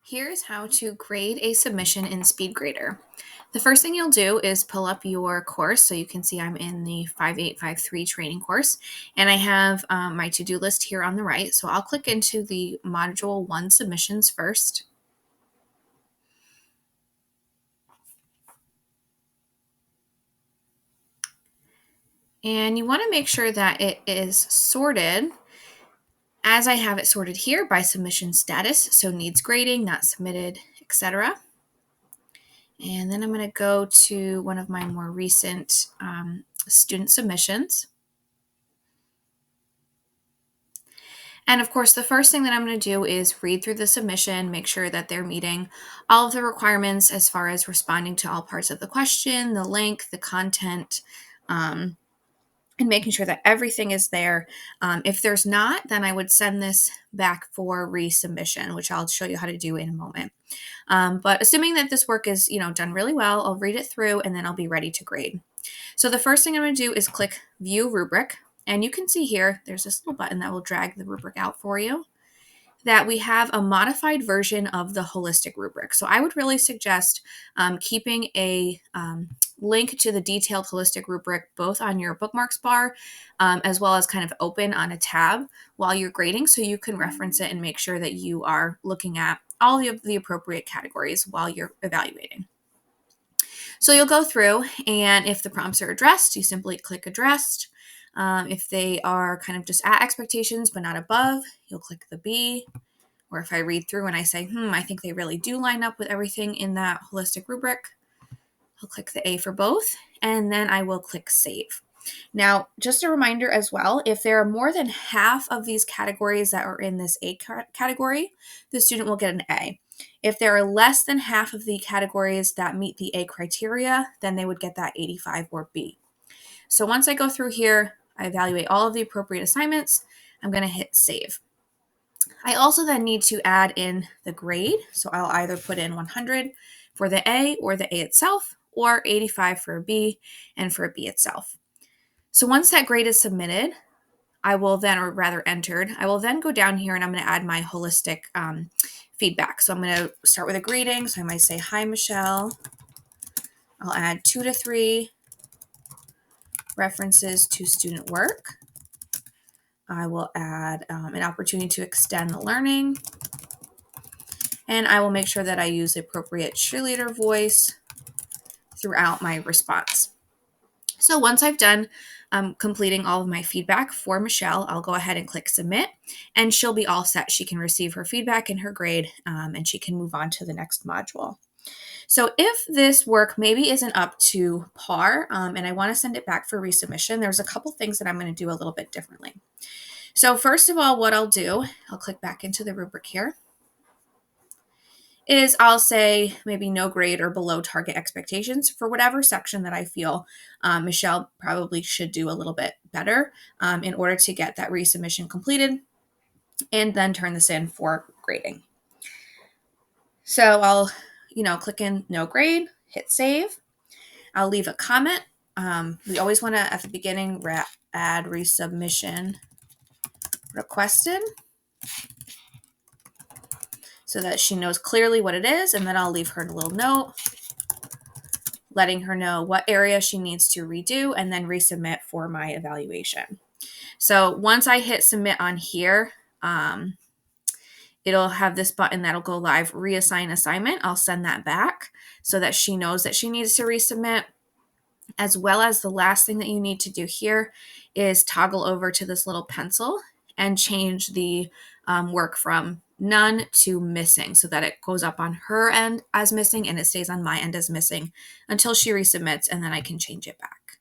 Here's how to grade a submission in Speedgrader. The first thing you'll do is pull up your course. So you can see I'm in the 5853 training course, and I have my to-do list here on the right. So I'll click into the Module 1 submissions first. And you want to make sure that it is sorted as I have it sorted here by submission status. So needs grading, not submitted, etc. And then I'm going to go to one of my more recent student submissions. And of course, the first thing that I'm going to do is read through the submission, make sure that they're meeting all of the requirements as far as responding to all parts of the question, the length, the content, and making sure that everything is there. If there's not, then I would send this back for resubmission, which I'll show you how to do in a moment. But assuming that this work is, done really well, I'll read it through and then I'll be ready to grade. So the first thing I'm going to do is click View Rubric. And you can see here, there's this little button that will drag the rubric out for you, that we have a modified version of the holistic rubric. So I would really suggest keeping a link to the detailed holistic rubric both on your bookmarks bar as well as kind of open on a tab while you're grading, so you can reference it and make sure that you are looking at all of the appropriate categories while you're evaluating. So you'll go through, and if the prompts are addressed, you simply click addressed. If they are kind of just at expectations but not above, you'll click the B. Or if I read through and I say, I think they really do line up with everything in that holistic rubric, I'll click the A for both, and then I will click Save. Now, just a reminder as well, if there are more than half of these categories that are in this A category, the student will get an A. If there are less than half of the categories that meet the A criteria, then they would get that 85 or B. So once I go through here, I evaluate all of the appropriate assignments, I'm going to hit Save. I also then need to add in the grade. So I'll either put in 100 for the A or the A itself, or 85 for a B and for a B itself. So once that grade is submitted, I will then, or rather entered, I will then go down here and I'm going to add my holistic feedback. So I'm going to start with a greeting. So I might say, hi, Michelle. I'll add 2 to 3 references to student work. I will add an opportunity to extend the learning. And I will make sure that I use the appropriate cheerleader voice throughout my response. So once I've done completing all of my feedback for Michelle, I'll go ahead and click submit, and she'll be all set. She can receive her feedback and her grade, and she can move on to the next module. So if this work maybe isn't up to par and I want to send it back for resubmission, there's a couple things that I'm going to do a little bit differently. So first of all, what I'll do, I'll click back into the rubric here, is I'll say maybe no grade or below target expectations for whatever section that I feel Michelle probably should do a little bit better in order to get that resubmission completed, and then turn this in for grading. So I'll, click in no grade, hit save. I'll leave a comment. We always want to, at the beginning, add resubmission requested, so that she knows clearly what it is, and then I'll leave her a little note letting her know what area she needs to redo, and then resubmit for my evaluation. So once I hit submit on here, it'll have this button that'll go live, reassign assignment. I'll send that back so that she knows that she needs to resubmit, as well as the last thing that you need to do here is toggle over to this little pencil and change the work from none to missing, so that it goes up on her end as missing and it stays on my end as missing until she resubmits, and then I can change it back.